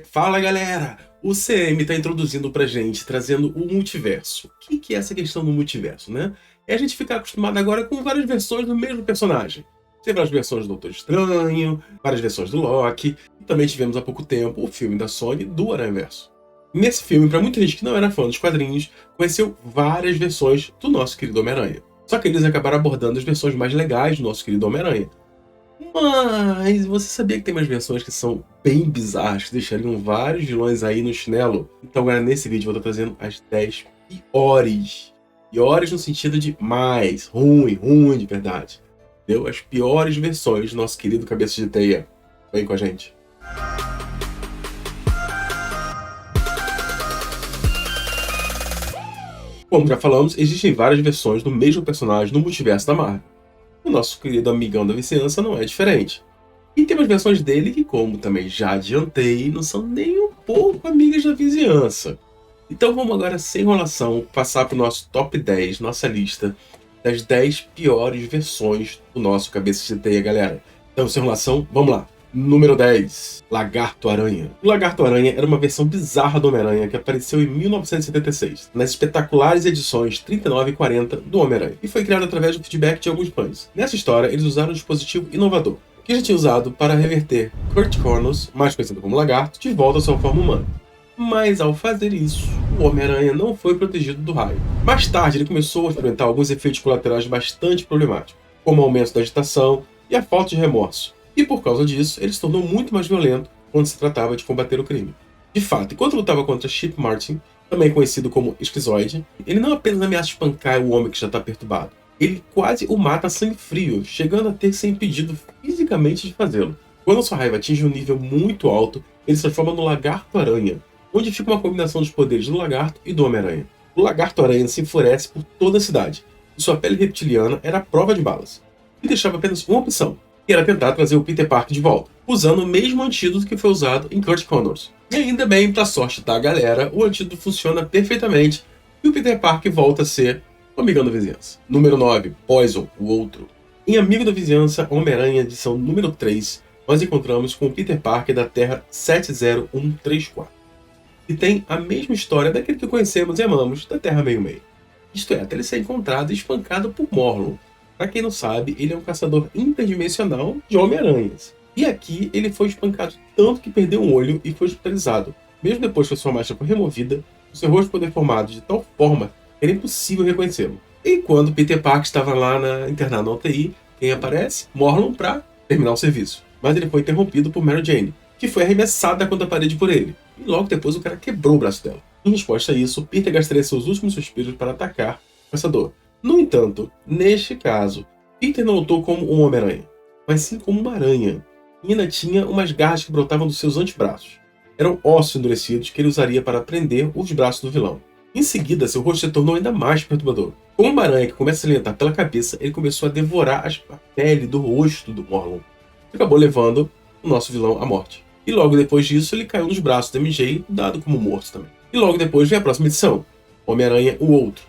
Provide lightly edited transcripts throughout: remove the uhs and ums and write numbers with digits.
Fala galera, o CM está introduzindo pra gente, trazendo o multiverso. O que é essa questão do multiverso, né? É a gente ficar acostumado agora com várias versões do mesmo personagem. Tem várias versões do Doutor Estranho, várias versões do Loki, e também tivemos há pouco tempo o filme da Sony do Aranhaverso. Nesse filme, para muita gente que não era fã dos quadrinhos, conheceu várias versões do nosso querido Homem-Aranha. Só que eles acabaram abordando as versões mais legais do nosso querido Homem-Aranha. Mas você sabia que tem umas versões que são bem bizarras, que deixariam vários vilões aí no chinelo? Então, galera, nesse vídeo eu vou estar trazendo as 10 piores. Piores no sentido de mais, ruim de verdade. Entendeu? As piores versões do nosso querido Cabeça de Teia. Vem com a gente. Como já falamos, existem várias versões do mesmo personagem no multiverso da Marvel. O nosso querido amigão da vizinhança não é diferente. E tem umas versões dele que, como também já adiantei, não são nem um pouco amigas da vizinhança. Então vamos agora, sem enrolação, passar para o nosso top 10, nossa lista das 10 piores versões do nosso Cabeça de Teia, galera. Então, sem enrolação, vamos lá. Número 10, Lagarto-Aranha. O Lagarto-Aranha era uma versão bizarra do Homem-Aranha que apareceu em 1976, nas espetaculares edições 39 e 40 do Homem-Aranha, e foi criado através do feedback de alguns fãs. Nessa história, eles usaram um dispositivo inovador, que já tinha usado para reverter Kurt Connors, mais conhecido como Lagarto, de volta à sua forma humana. Mas ao fazer isso, o Homem-Aranha não foi protegido do raio. Mais tarde, ele começou a experimentar alguns efeitos colaterais bastante problemáticos, como o aumento da agitação e a falta de remorso. E por causa disso, ele se tornou muito mais violento quando se tratava de combater o crime. De fato, enquanto lutava contra Chip Martin, também conhecido como Esquizoide, ele não apenas ameaça espancar o homem que já está perturbado, ele quase o mata a sangue frio, chegando a ter que ser impedido fisicamente de fazê-lo. Quando sua raiva atinge um nível muito alto, ele se transforma no Lagarto-Aranha, onde fica uma combinação dos poderes do Lagarto e do Homem-Aranha. O Lagarto-Aranha se enfurece por toda a cidade, e sua pele reptiliana era a prova de balas, e deixava apenas uma opção, que era tentar trazer o Peter Parker de volta, usando o mesmo antídoto que foi usado em Kurt Connors. E ainda bem, pra sorte da galera, o antídoto funciona perfeitamente e o Peter Parker volta a ser o amigão da vizinhança. Número 9, Poison, o Outro. Em Amigo da Vizinhança, Homem-Aranha, edição número 3, nós encontramos com o Peter Parker da Terra 70134, que tem a mesma história daquele que conhecemos e amamos da Terra Meio-Meio. Isto é, até ele ser encontrado e espancado por Morlun. Pra quem não sabe, ele é um caçador interdimensional de Homem-Aranhas. E aqui ele foi espancado tanto que perdeu um olho e foi hospitalizado. Mesmo depois que a sua máscara foi removida, o seu rosto foi deformado de tal forma que era impossível reconhecê-lo. E quando Peter Parker estava lá internado na UTI, quem aparece? Morlun para terminar o serviço. Mas ele foi interrompido por Mary Jane, que foi arremessada contra a parede por ele. E logo depois o cara quebrou o braço dela. Em resposta a isso, Peter gastaria seus últimos suspiros para atacar o caçador. No entanto, neste caso, Peter não lutou como um Homem-Aranha, mas sim como uma aranha, e ainda tinha umas garras que brotavam dos seus antebraços. Eram ossos endurecidos que ele usaria para prender os braços do vilão. Em seguida, seu rosto se tornou ainda mais perturbador. Como uma aranha que começa a se alimentar pela cabeça, ele começou a devorar a pele do rosto do Morlun, que acabou levando o nosso vilão à morte. E logo depois disso, ele caiu nos braços da MJ, dado como morto também. E logo depois vem a próxima edição, Homem-Aranha, o Outro,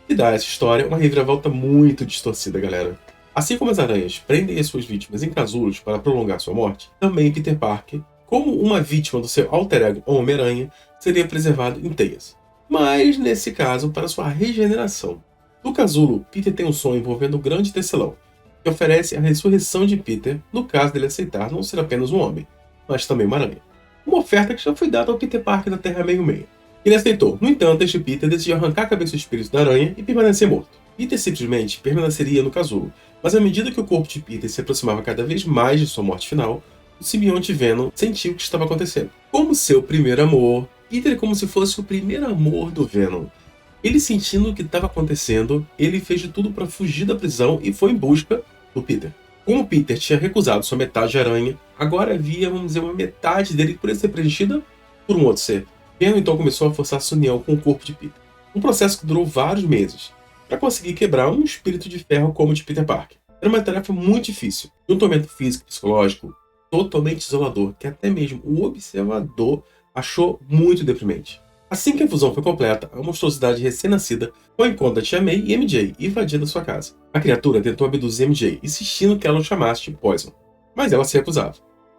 que dá a essa história uma reviravolta muito distorcida, galera. Assim como as aranhas prendem as suas vítimas em casulos para prolongar sua morte, também Peter Parker, como uma vítima do seu alter ego Homem-Aranha, seria preservado em teias. Mas, nesse caso, para sua regeneração. No casulo, Peter tem um sonho envolvendo o Grande Tecelão, que oferece a ressurreição de Peter no caso dele aceitar não ser apenas um homem, mas também uma aranha. Uma oferta que já foi dada ao Peter Parker da Terra Meio-Meio. Ele aceitou. No entanto, este Peter decidiu arrancar a cabeça do espírito da aranha e permanecer morto. Peter simplesmente permaneceria no casulo, mas à medida que o corpo de Peter se aproximava cada vez mais de sua morte final, o simbionte Venom sentiu o que estava acontecendo. Como seu primeiro amor, Peter é como se fosse o primeiro amor do Venom. Ele sentindo o que estava acontecendo, ele fez de tudo para fugir da prisão e foi em busca do Peter. Como Peter tinha recusado sua metade de aranha, agora havia, vamos dizer, uma metade dele que poderia ser preenchida por um outro ser. Venom então começou a forçar sua união com o corpo de Peter. Um processo que durou vários meses, para conseguir quebrar um espírito de ferro como o de Peter Parker. Era uma tarefa muito difícil, de um tormento físico e psicológico totalmente isolador, que até mesmo o observador achou muito deprimente. Assim que a fusão foi completa, a monstruosidade recém-nascida foi em conta de Tia May e MJ invadindo sua casa. A criatura tentou abduzir MJ, insistindo que ela o chamasse de Poison, mas ela se recusava.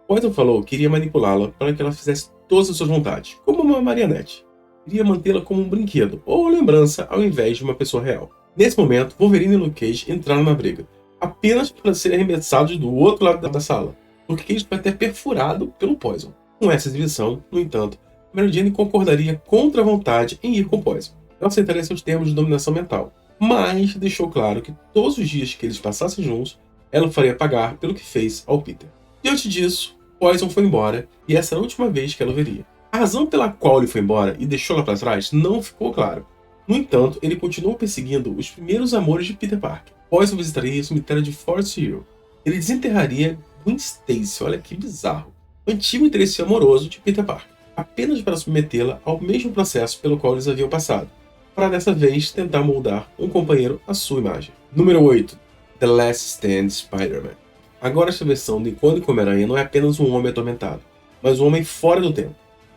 Poison falou que iria manipulá-la para que ela fizesse todas as suas vontades, como uma marionete. Queria mantê-la como um brinquedo ou lembrança ao invés de uma pessoa real. Nesse momento, Wolverine e Luke Cage entraram na briga, apenas para serem arremessados do outro lado da sala. Luke Cage foi até perfurado pelo Poison. Com essa exibição, no entanto, Mary Jane concordaria contra a vontade em ir com Poison. Ela aceitaria seus termos de dominação mental, mas deixou claro que todos os dias que eles passassem juntos, ela faria pagar pelo que fez ao Peter. Diante disso, Poison foi embora e essa era a última vez que ela o veria. A razão pela qual ele foi embora e deixou ela para trás não ficou claro. No entanto, ele continuou perseguindo os primeiros amores de Peter Parker. Poison visitaria o cemitério de Forest Hill. Ele desenterraria Gwen Stacy, olha que bizarro, o antigo interesse amoroso de Peter Parker, apenas para submetê-la ao mesmo processo pelo qual eles haviam passado, para dessa vez tentar moldar um companheiro à sua imagem. Número 8. The Last Stand Spider-Man. Agora esta versão do icônico Homem-Aranha não é apenas um homem atormentado, mas um homem fora do tempo.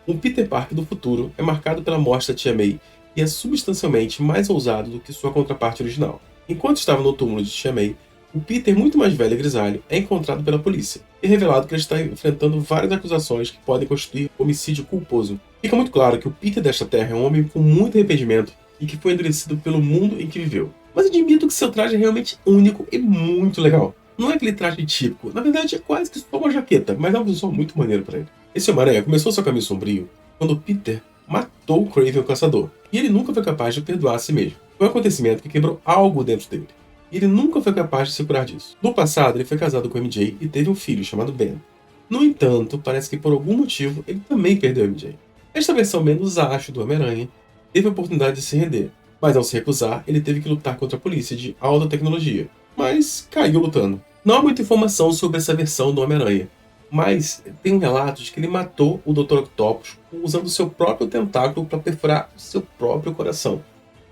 Um Peter Parker do futuro é marcado pela morte da Tia May e é substancialmente mais ousado do que sua contraparte original. Enquanto estava no túmulo de Tia May, o Peter, muito mais velho e grisalho, é encontrado pela polícia e é revelado que ele está enfrentando várias acusações que podem constituir homicídio culposo. Fica muito claro que o Peter desta terra é um homem com muito arrependimento e que foi endurecido pelo mundo em que viveu. Mas admito que seu traje é realmente único e muito legal. Não é aquele traje típico, na verdade é quase que só uma jaqueta, mas é um visual muito maneiro para ele. Esse Homem-Aranha começou seu caminho sombrio quando Peter matou o Kraven o Caçador, e ele nunca foi capaz de perdoar a si mesmo. Foi um acontecimento que quebrou algo dentro dele. E ele nunca foi capaz de se curar disso. No passado, ele foi casado com MJ e teve um filho chamado Ben. No entanto, parece que por algum motivo ele também perdeu MJ. Esta versão menos ágil do Homem-Aranha teve a oportunidade de se render, mas ao se recusar, ele teve que lutar contra a polícia de alta tecnologia, mas caiu lutando. Não há muita informação sobre essa versão do Homem-Aranha, mas tem relatos de que ele matou o Dr. Octopus usando seu próprio tentáculo para perfurar o seu próprio coração.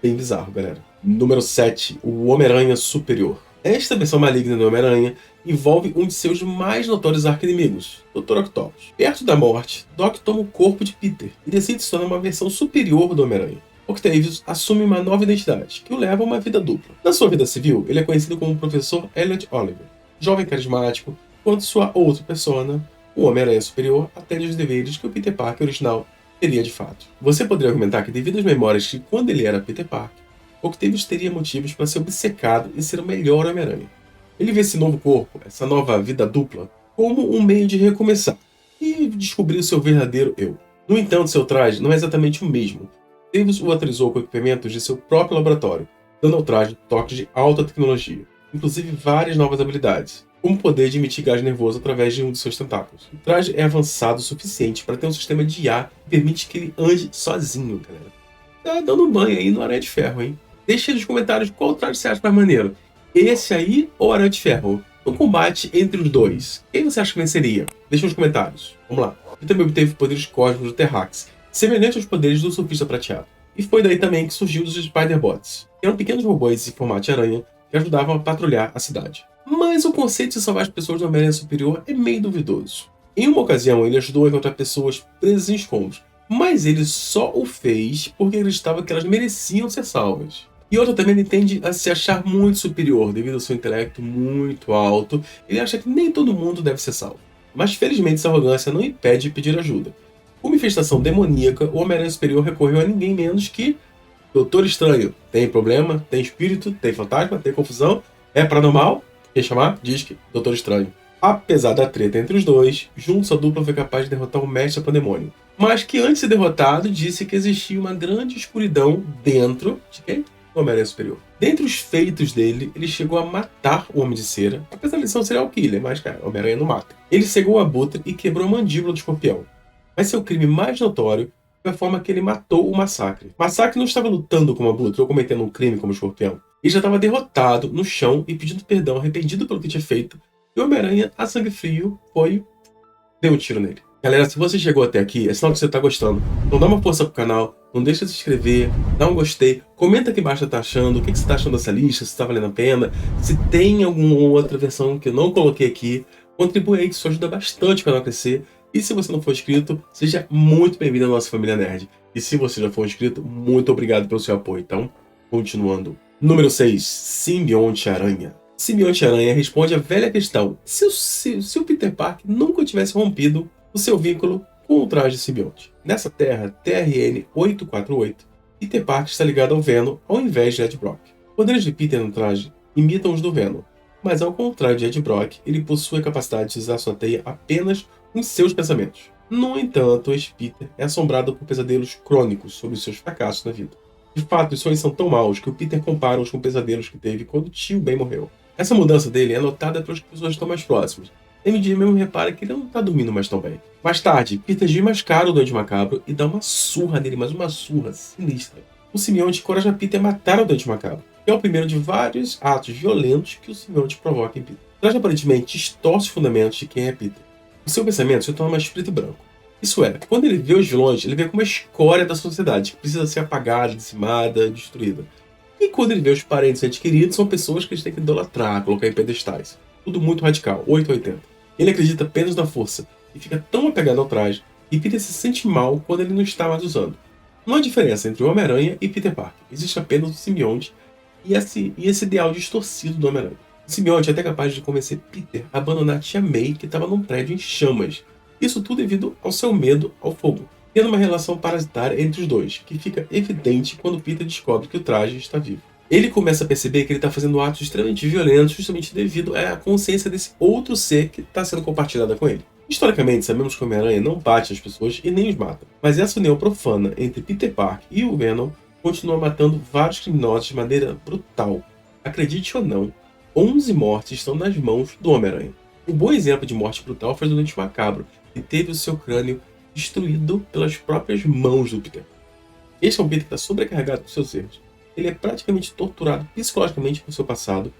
Bem bizarro, galera. Número 7. O Homem-Aranha Superior. Esta versão maligna do Homem-Aranha envolve um de seus mais notórios arqui-inimigos, Dr. Octopus. Perto da morte, Doc toma o corpo de Peter e decide se tornar uma versão superior do Homem-Aranha. Octavius assume uma nova identidade, que o leva a uma vida dupla. Na sua vida civil, ele é conhecido como o Professor Elliot Oliver, jovem carismático, enquanto sua outra persona, o Homem-Aranha Superior, atende os deveres que o Peter Parker original teria de fato. Você poderia argumentar que, devido às memórias de quando ele era Peter Parker, Octavius teria motivos para ser obcecado em ser o melhor Homem-Aranha. Ele vê esse novo corpo, essa nova vida dupla, como um meio de recomeçar e descobrir o seu verdadeiro eu. No entanto, seu traje não é exatamente o mesmo. Octavius o atualizou com equipamentos de seu próprio laboratório, dando ao traje toques de alta tecnologia, inclusive várias novas habilidades, como o poder de emitir gás nervoso através de um de seus tentáculos. O traje é avançado o suficiente para ter um sistema de IA que permite que ele ande sozinho, galera. Tá dando um banho aí no Aranha de Ferro, hein? Deixe nos comentários qual traje você acha mais maneiro. Esse aí ou Aranha de Ferro? No combate entre os dois, quem você acha que venceria? Deixe nos comentários. Vamos lá. Ele também obteve poderes cósmicos do Terrax, semelhantes aos poderes do Surfista Prateado. E foi daí também que surgiu os Spider-Bots, que eram pequenos robôs em formato de aranha que ajudavam a patrulhar a cidade. Mas o conceito de salvar as pessoas do Homem-Aranha Superior é meio duvidoso. Em uma ocasião, ele ajudou a encontrar pessoas presas em escombros, mas ele só o fez porque acreditava que elas mereciam ser salvas. E outra também, ele tende a se achar muito superior devido ao seu intelecto muito alto. Ele acha que nem todo mundo deve ser salvo. Mas felizmente essa arrogância não impede de pedir ajuda. Com manifestação demoníaca, o Homem-Aranha Superior recorreu a ninguém menos que Doutor Estranho. Tem problema, tem espírito, tem fantasma, tem confusão, é paranormal? Quer chamar? Diz que Doutor Estranho. Apesar da treta entre os dois, juntos a dupla foi capaz de derrotar o Mestre Pandemônio. Mas que antes de ser derrotado, disse que existia uma grande escuridão dentro de quem? O Homem-Aranha Superior. Dentre os feitos dele, ele chegou a matar o Homem de Cera, apesar de ser um serial killer, mas cara, o Homem-Aranha não mata. Ele cegou o Abutre e quebrou a mandíbula do Escorpião. Mas seu crime mais notório foi a forma que ele matou o Massacre. Massacre não estava lutando como Abutre ou cometendo um crime como Escorpião. Ele já estava derrotado no chão e pedindo perdão, arrependido pelo que tinha feito. E o Homem-Aranha, a sangue frio, deu um tiro nele. Galera, se você chegou até aqui, é sinal que você está gostando. Então dá uma força pro canal, não deixa de se inscrever, dá um gostei, comenta aqui embaixo o que você está achando, o que você está achando dessa lista, se está valendo a pena, se tem alguma outra versão que eu não coloquei aqui, contribui aí que isso ajuda bastante o canal a crescer. E se você não for inscrito, seja muito bem-vindo à nossa família nerd. E se você já for inscrito, muito obrigado pelo seu apoio. Então, continuando. Número 6. Simbionte Aranha. Simbionte Aranha responde à velha questão: se o Peter Parker nunca tivesse rompido o seu vínculo com o traje de simbionte. Nessa Terra, TRN-848, Peter Parker está ligado ao Venom ao invés de Ed Brock. Os poderes de Peter no traje imitam os do Venom, mas ao contrário de Ed Brock, ele possui a capacidade de usar sua teia apenas em seus pensamentos. No entanto, esse Peter é assombrado por pesadelos crônicos sobre os seus fracassos na vida. De fato, os sonhos são tão maus que o Peter compara-os com pesadelos que teve quando o tio Ben morreu. Essa mudança dele é notada pelas pessoas que estão mais próximas. MJ mesmo repara que ele não está dormindo mais tão bem. Mais tarde, Peter desmascara o Duende Macabro e dá uma surra nele, mas uma surra sinistra. O simbionte encoraja Peter a matar o Duende Macabro, que é o primeiro de vários atos violentos que o simbionte provoca em Peter. O traje aparentemente distorce os fundamentos de quem é Peter. O seu pensamento se torna mais preto e branco. Isso é, quando ele vê os vilões, ele vê como uma escória da sociedade, que precisa ser apagada, dizimada, destruída. E quando ele vê os parentes adquiridos, são pessoas que eles têm que idolatrar, colocar em pedestais. Tudo muito radical, 880. Ele acredita apenas na força, e fica tão apegado ao traje, que Peter se sente mal quando ele não está mais usando. Não há diferença entre o Homem-Aranha e Peter Parker, existe apenas o simbionte e esse ideal distorcido do Homem-Aranha. O simbionte é até capaz de convencer Peter a abandonar a tia May, que estava num prédio em chamas. Isso tudo devido ao seu medo ao fogo, tendo uma relação parasitária entre os dois, que fica evidente quando Peter descobre que o traje está vivo. Ele começa a perceber que ele está fazendo atos extremamente violentos justamente devido à consciência desse outro ser que está sendo compartilhada com ele. Historicamente, sabemos que o Homem-Aranha não bate as pessoas e nem os mata, mas essa união profana entre Peter Parker e o Venom continua matando vários criminosos de maneira brutal. Acredite ou não, 11 mortes estão nas mãos do Homem-Aranha. Um bom exemplo de morte brutal foi o Duende Macabro, que teve o seu crânio destruído pelas próprias mãos do Peter. Este é um Peter que está sobrecarregado por seus erros. Ele é praticamente torturado psicologicamente por seu passado,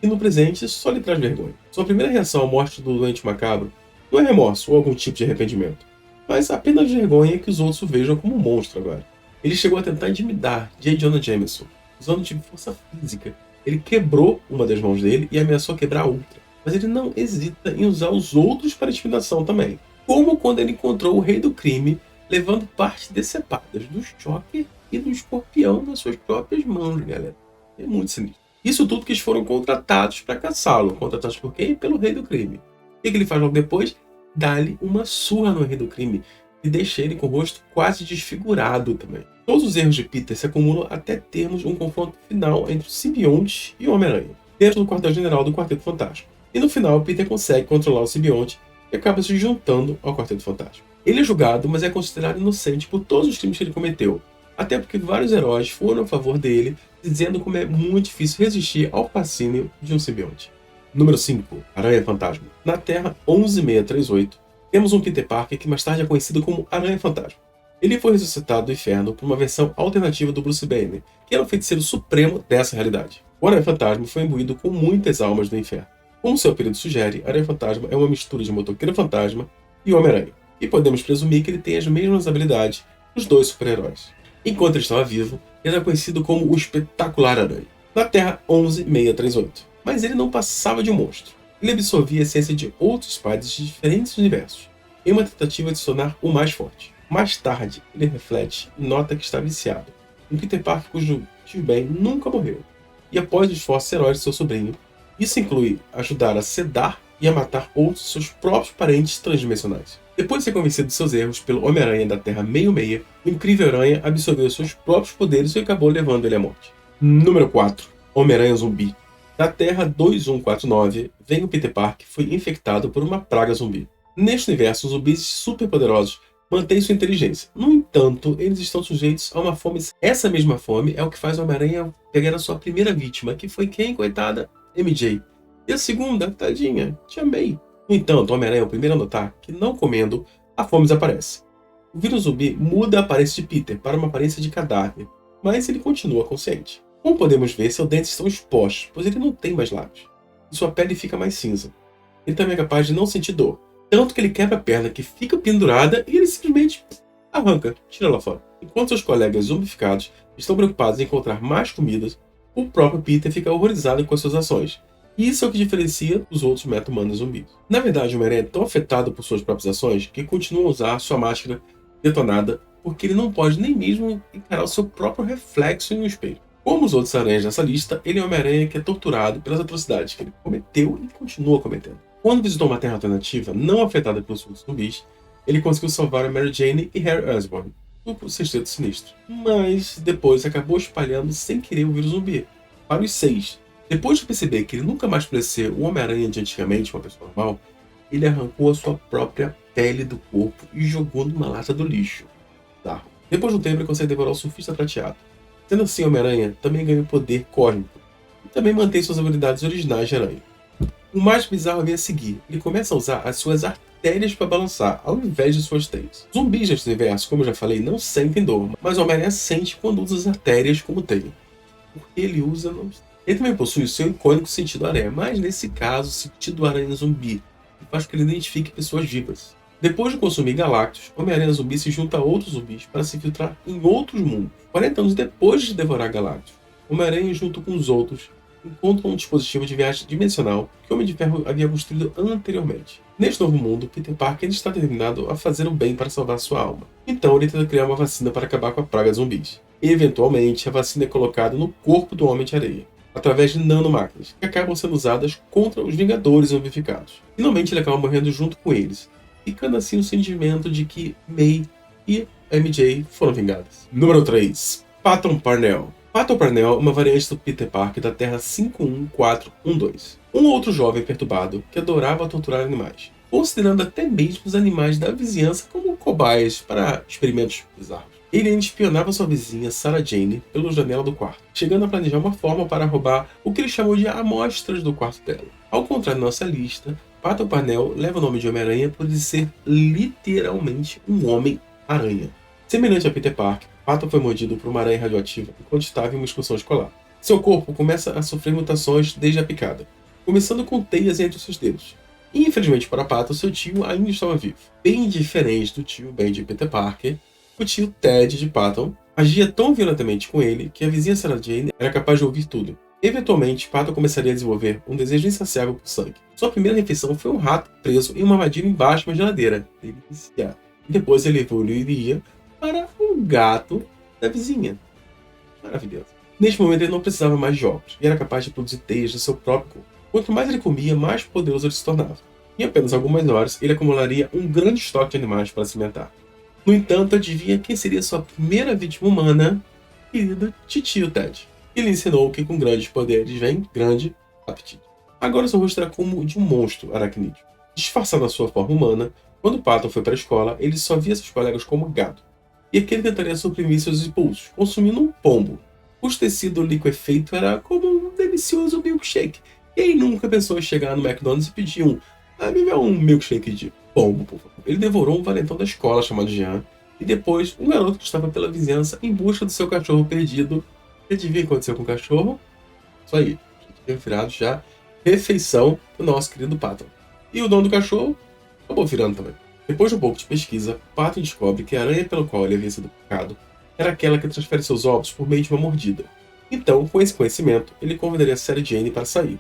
e no presente só lhe traz vergonha. Sua primeira reação à morte do Duende Macabro não é remorso ou algum tipo de arrependimento, mas apenas vergonha que os outros o vejam como um monstro agora. Ele chegou a tentar intimidar J. Jonah Jameson, usando de força física. Ele quebrou uma das mãos dele e ameaçou quebrar a outra, mas ele não hesita em usar os outros para intimidação também. Como quando ele encontrou o Rei do Crime levando partes decepadas do Shocker e do Escorpião nas suas próprias mãos, galera. É muito sinistro. Isso tudo que eles foram contratados para caçá-lo. Contratados por quem? Pelo Rei do Crime. O que ele faz logo depois? Dá-lhe uma surra no Rei do Crime e deixa ele com o rosto quase desfigurado também. Todos os erros de Peter se acumulam até termos um confronto final entre o simbionte e o Homem-Aranha, dentro do quartel-general do Quarteto Fantástico. E no final, Peter consegue controlar o simbionte e acaba se juntando ao Quarteto Fantástico. Ele é julgado, mas é considerado inocente por todos os crimes que ele cometeu, até porque vários heróis foram a favor dele, dizendo como é muito difícil resistir ao fascínio de um simbionte. Número 5. Aranha Fantasma. Na Terra 11638, temos um Peter Parker que mais tarde é conhecido como Aranha Fantasma. Ele foi ressuscitado do inferno por uma versão alternativa do Bruce Banner, que era o feiticeiro supremo dessa realidade. O Aranha Fantasma foi imbuído com muitas almas do inferno. Como seu apelido sugere, Aranha Fantasma é uma mistura de motoqueiro fantasma e Homem-Aranha, e podemos presumir que ele tem as mesmas habilidades dos dois super-heróis. Enquanto ele estava vivo, ele era conhecido como o Espetacular Aranha, na Terra 11638. Mas ele não passava de um monstro. Ele absorvia a essência de outros Spiders de diferentes universos, em uma tentativa de se tornar o mais forte. Mais tarde, ele reflete e nota que está viciado. Um Peter Parker cujo tio Ben nunca morreu. E após os esforços heróicos de seu sobrinho, isso inclui ajudar a sedar e a matar outros de seus próprios parentes transdimensionais. Depois de ser convencido de seus erros pelo Homem-Aranha da Terra 66, o incrível Aranha absorveu seus próprios poderes e acabou levando ele à morte. Número 4. Homem-Aranha Zumbi. Da Terra 2149, vem o Peter Parker que foi infectado por uma praga zumbi. Neste universo, os zumbis superpoderosos mantêm sua inteligência. No entanto, eles estão sujeitos a uma fome. Essa mesma fome é o que faz o Homem-Aranha pegar a sua primeira vítima, que foi quem, coitada? MJ. E a segunda, tadinha, Tia May. No entanto, o Homem-Aranha é o primeiro a notar que, não comendo, a fome desaparece. O vírus zumbi muda a aparência de Peter para uma aparência de cadáver, mas ele continua consciente. Como podemos ver, seus dentes estão expostos, pois ele não tem mais lábios. E sua pele fica mais cinza. Ele também é capaz de não sentir dor, tanto que ele quebra a perna que fica pendurada e ele simplesmente arranca, tira lá fora. Enquanto seus colegas zumbificados estão preocupados em encontrar mais comidas, o próprio Peter fica horrorizado com as suas ações. E isso é o que diferencia os outros meta-humanos zumbis. Na verdade, o Homem-Aranha é tão afetado por suas próprias ações que continua a usar sua máscara detonada porque ele não pode nem mesmo encarar o seu próprio reflexo em um espelho. Como os outros aranhas dessa lista, ele é um Homem-Aranha que é torturado pelas atrocidades que ele cometeu e continua cometendo. Quando visitou uma terra alternativa não afetada pelos zumbis, Ele conseguiu salvar a Mary Jane e Harry Osborn do Sexteto Sinistro, mas depois acabou espalhando sem querer o vírus zumbi para os 6. Depois de perceber que ele nunca mais poderia ser o Homem-Aranha de antigamente, uma pessoa normal, ele arrancou a sua própria pele do corpo e jogou numa lata do lixo. Tá. Depois de um tempo, ele consegue devorar o Surfista Prateado. Sendo assim, Homem-Aranha também ganha o poder cósmico e também mantém suas habilidades originais de aranha. O mais bizarro vem a seguir. Ele começa a usar as suas artérias para balançar, ao invés de suas teias. Zumbis neste universo, como eu já falei, não sentem dor, mas o Homem-Aranha sente quando usa as artérias como teia. Porque ele usa... Não... Ele também possui o seu icônico sentido aranha, mas nesse caso, o sentido aranha zumbi, que faz com que ele identifique pessoas vivas. Depois de consumir Galactus, Homem-Aranha Zumbi se junta a outros zumbis para se filtrar em outros mundos. 40 anos depois de devorar Galactus, Homem-Aranha, junto com os outros, encontram um dispositivo de viagem dimensional que o Homem de Ferro havia construído anteriormente. Neste novo mundo, Peter Parker está determinado a fazer o bem para salvar sua alma. Então ele tenta criar uma vacina para acabar com a praga de zumbis. Eventualmente, a vacina é colocada no corpo do Homem de Areia, através de nanomáquinas, que acabam sendo usadas contra os Vingadores zombificados. Finalmente ele acaba morrendo junto com eles, ficando assim o sentimento de que May e MJ foram vingadas. Número 3. Patton Parnell. Patton Parnell é uma variante do Peter Parker da Terra 51412. Um outro jovem perturbado que adorava torturar animais, considerando até mesmo os animais da vizinhança como cobaias para experimentos bizarros. Ele ainda espionava sua vizinha Sarah Jane pela janela do quarto, chegando a planejar uma forma para roubar o que ele chamou de amostras do quarto dela. Ao contrário da nossa lista, Patton Parnell leva o nome de Homem-Aranha por ele ser literalmente um Homem-Aranha. Semelhante a Peter Parker, Patton foi mordido por uma aranha radioativa enquanto estava em uma excursão escolar. Seu corpo começa a sofrer mutações desde a picada, começando com teias entre seus dedos. E, infelizmente para Patton, seu tio ainda estava vivo. Bem diferente do tio Ben de Peter Parker, o tio Ted de Patton agia tão violentamente com ele que a vizinha Sarah Jane era capaz de ouvir tudo. Eventualmente, Patton começaria a desenvolver um desejo insaciável por sangue. Sua primeira refeição foi um rato preso em uma armadilha embaixo de uma geladeira. Delícia. E depois ele evoluiria para um gato da vizinha. Maravilhoso. Neste momento ele não precisava mais de óculos e era capaz de produzir teias de seu próprio corpo. Quanto mais ele comia, mais poderoso ele se tornava. Em apenas algumas horas, ele acumularia um grande estoque de animais para se alimentar. No entanto, adivinha quem seria sua primeira vítima humana? Querido titio Ted. Ele ensinou que com grandes poderes vem grande apetite. Agora seu rosto era como o de um monstro aracnídeo. Disfarçado na sua forma humana, quando Patton foi para a escola, ele só via seus colegas como gado. E aquele tentaria suprimir seus impulsos, consumindo um pombo. O tecido liquefeito era como um delicioso milkshake. Quem nunca pensou em chegar no McDonald's e pedir me dá um milkshake de pombo, por favor. Ele devorou um valentão da escola chamado Jean, e depois um garoto que estava pela vizinhança em busca do seu cachorro perdido. E adivinha o que aconteceu com o cachorro? Isso aí, tinha virado já refeição do nosso querido Patton. E o dono do cachorro acabou virando também. Depois de um pouco de pesquisa, Patton descobre que a aranha pela qual ele havia sido picado era aquela que transfere seus ovos por meio de uma mordida. Então, com esse conhecimento, ele convidaria Sarah Jane para sair,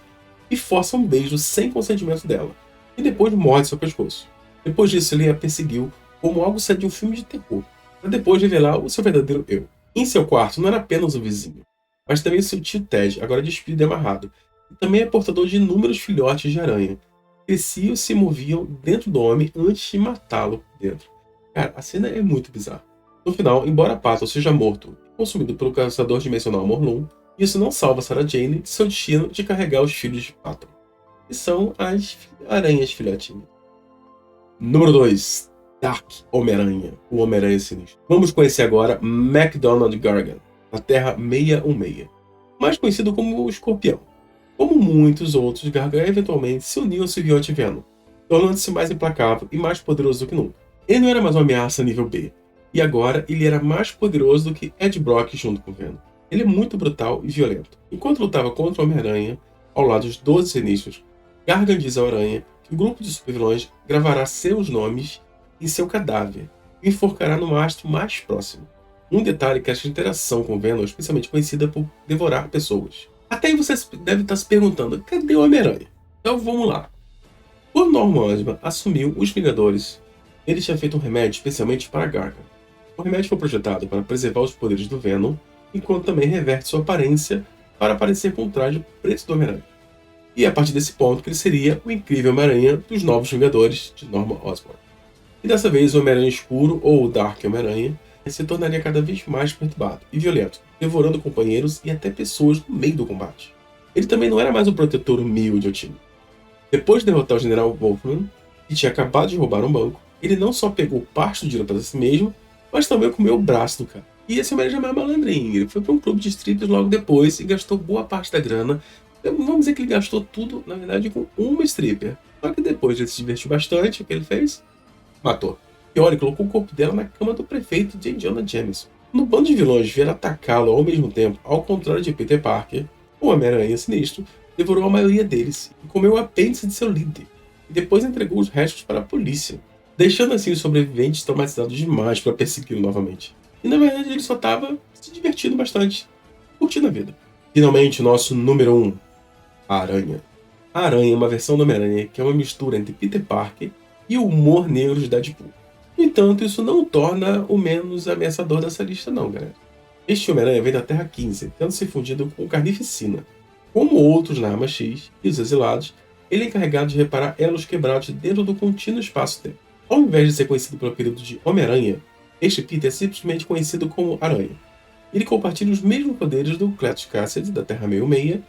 e força um beijo sem consentimento dela, e depois morde seu pescoço. Depois disso, ele a perseguiu como algo saído de um filme de terror, para depois revelar o seu verdadeiro eu. Em seu quarto não era apenas o vizinho, mas também seu tio Ted, agora despido e amarrado, e também é portador de inúmeros filhotes de aranha. Cresciam e se moviam dentro do homem antes de matá-lo dentro. Cara, a cena é muito bizarra. No final, embora Patton seja morto e consumido pelo caçador dimensional Morlun, isso não salva Sarah Jane de seu destino de carregar os filhos de Patton, que são as aranhas filhotinhas. Número 2. Dark Homem-Aranha, o Homem-Aranha Sinistro. Vamos conhecer agora MacDonald Gargan, da Terra 616, mais conhecido como o Escorpião. Como muitos outros, Gargan eventualmente se uniu ao simbionte Venom, tornando-se mais implacável e mais poderoso do que nunca. Ele não era mais uma ameaça nível B, e agora ele era mais poderoso do que Ed Brock junto com Venom. Ele é muito brutal e violento. Enquanto lutava contra o Homem-Aranha, ao lado dos 12 sinistros, Gargan diz ao Aranha que o grupo de supervilões gravará seus nomes em seu cadáver e enforcará no mastro mais próximo. Um detalhe que essa interação com Venom é especialmente conhecida por devorar pessoas. Até aí você deve estar se perguntando, cadê o Homem-Aranha? Então vamos lá. Quando Norman Osborn assumiu os Vingadores, ele tinha feito um remédio especialmente para Gargan. O remédio foi projetado para preservar os poderes do Venom, enquanto também reverte sua aparência para parecer com o traje preto do Homem-Aranha. E é a partir desse ponto que ele seria o incrível Homem-Aranha dos Novos Vingadores de Norman Osborn. E dessa vez o Homem-Aranha Escuro, ou o Dark Homem-Aranha, se tornaria cada vez mais perturbado e violento, devorando companheiros e até pessoas no meio do combate. Ele também não era mais um protetor humilde ao time. Depois de derrotar o General Wolfman, que tinha acabado de roubar um banco, ele não só pegou parte do dinheiro para si mesmo, mas também comeu o braço do cara. E esse Homem-Aranha já é mais malandrinho, ele foi para um clube de strippers logo depois e gastou boa parte da grana. Vamos dizer que ele gastou tudo, na verdade, com uma stripper. Só que depois ele se divertiu bastante, o que ele fez? Matou. E olha, colocou o corpo dela na cama do prefeito J. Jonah Jameson. No bando de vilões vier atacá-lo ao mesmo tempo, ao contrário de Peter Parker, o Homem-Aranha Sinistro devorou a maioria deles e comeu o apêndice de seu líder, e depois entregou os restos para a polícia, deixando assim os sobreviventes traumatizados demais para persegui-lo novamente. E na verdade ele só estava se divertindo bastante, curtindo a vida. Finalmente, o nosso número 1, a Aranha. A Aranha é uma versão do Homem-Aranha que é uma mistura entre Peter Parker e o humor negro de Deadpool. No entanto, isso não o torna o menos ameaçador dessa lista não, galera. Este Homem-Aranha vem da Terra 15, tendo se fundido com Carnificina. Como outros na Arma X e os Exilados, ele é encarregado de reparar elos quebrados dentro do contínuo espaço-tempo. Ao invés de ser conhecido pelo período de Homem-Aranha, este Peter é simplesmente conhecido como Aranha. Ele compartilha os mesmos poderes do Cletus Cassidy, da Terra 66,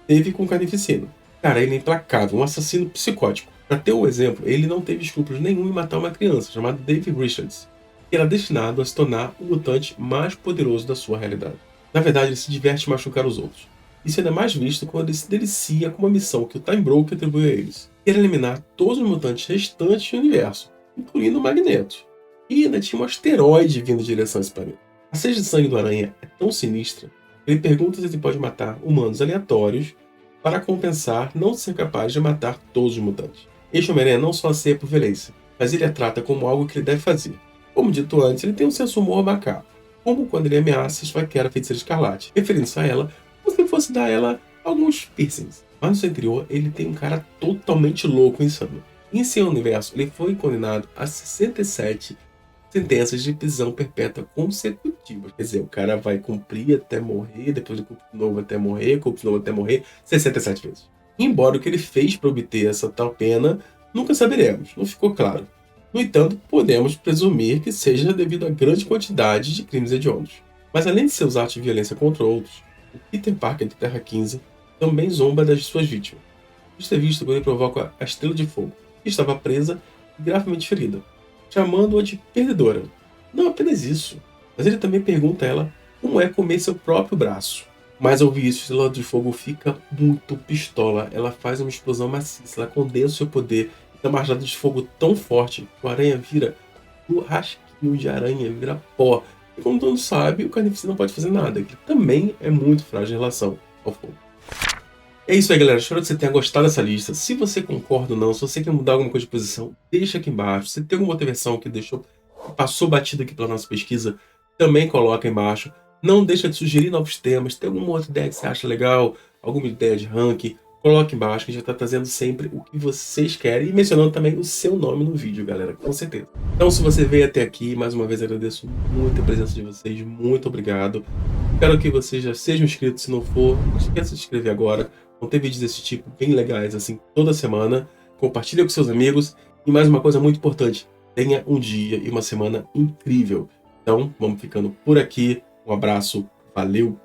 teve com Carnificina. Cara, ele é implacável, um assassino psicótico. Para ter um exemplo, ele não teve escrúpulos nenhum em matar uma criança, chamada Dave Richards, que era destinado a se tornar o mutante mais poderoso da sua realidade. Na verdade, ele se diverte em machucar os outros. Isso ainda é mais visto quando ele se delicia com uma missão que o Time Broker atribuiu a eles, que era eliminar todos os mutantes restantes do universo, incluindo o Magneto. E ainda tinha um asteroide vindo em direção a esse planeta. A sede de sangue do Aranha é tão sinistra que ele pergunta se ele pode matar humanos aleatórios para compensar não ser capaz de matar todos os mutantes. Este Homem-Aranha não só anseia por violência, mas ele a trata como algo que ele deve fazer. Como dito antes, ele tem um senso humor macabro, como quando ele ameaça esfaquear a Feiticeira Escarlate, referindo-se a ela como se fosse dar a ela alguns piercings. Mas no seu interior, ele tem um cara totalmente louco e insano. Em seu universo, ele foi condenado a 67 sentenças de prisão perpétua consecutivas. Quer dizer, o cara vai cumprir até morrer, depois ele cumpre de novo até morrer, cumpre de novo até morrer, 67 vezes. Embora o que ele fez para obter essa tal pena, nunca saberemos, não ficou claro. No entanto, podemos presumir que seja devido à grande quantidade de crimes hediondos. Mas além de seus atos de violência contra outros, o Peter Parker de Terra 15 também zomba das suas vítimas. Isso é visto quando ele provoca a Estrela de Fogo, que estava presa e gravemente ferida, chamando-a de perdedora. Não apenas isso, mas ele também pergunta a ela como é comer seu próprio braço. Mas ao ouvir isso, a Estrela de Fogo fica muito pistola. Ela faz uma explosão maciça, ela condensa o seu poder e dá uma rajada de fogo tão forte que o Aranha vira um rasquinho de aranha, vira pó. E como todo mundo sabe, o Carnificina não pode fazer nada, que também é muito frágil em relação ao fogo. É isso aí, galera. Espero que você tenha gostado dessa lista. Se você concorda ou não, se você quer mudar alguma coisa de posição, deixa aqui embaixo. Se tem alguma outra versão que passou batida aqui pela nossa pesquisa, também coloca aí embaixo. Não deixa de sugerir novos temas. Tem alguma outra ideia que você acha legal? Alguma ideia de ranking? Coloque embaixo, que a gente vai estar trazendo sempre o que vocês querem e mencionando também o seu nome no vídeo, galera, com certeza. Então, se você veio até aqui, mais uma vez agradeço muito a presença de vocês, muito obrigado. Espero que vocês já sejam inscritos, se não for, não esqueça de se inscrever agora. Vão ter vídeos desse tipo bem legais, assim, toda semana. Compartilha com seus amigos. E mais uma coisa muito importante, tenha um dia e uma semana incrível. Então, vamos ficando por aqui. Um abraço, valeu!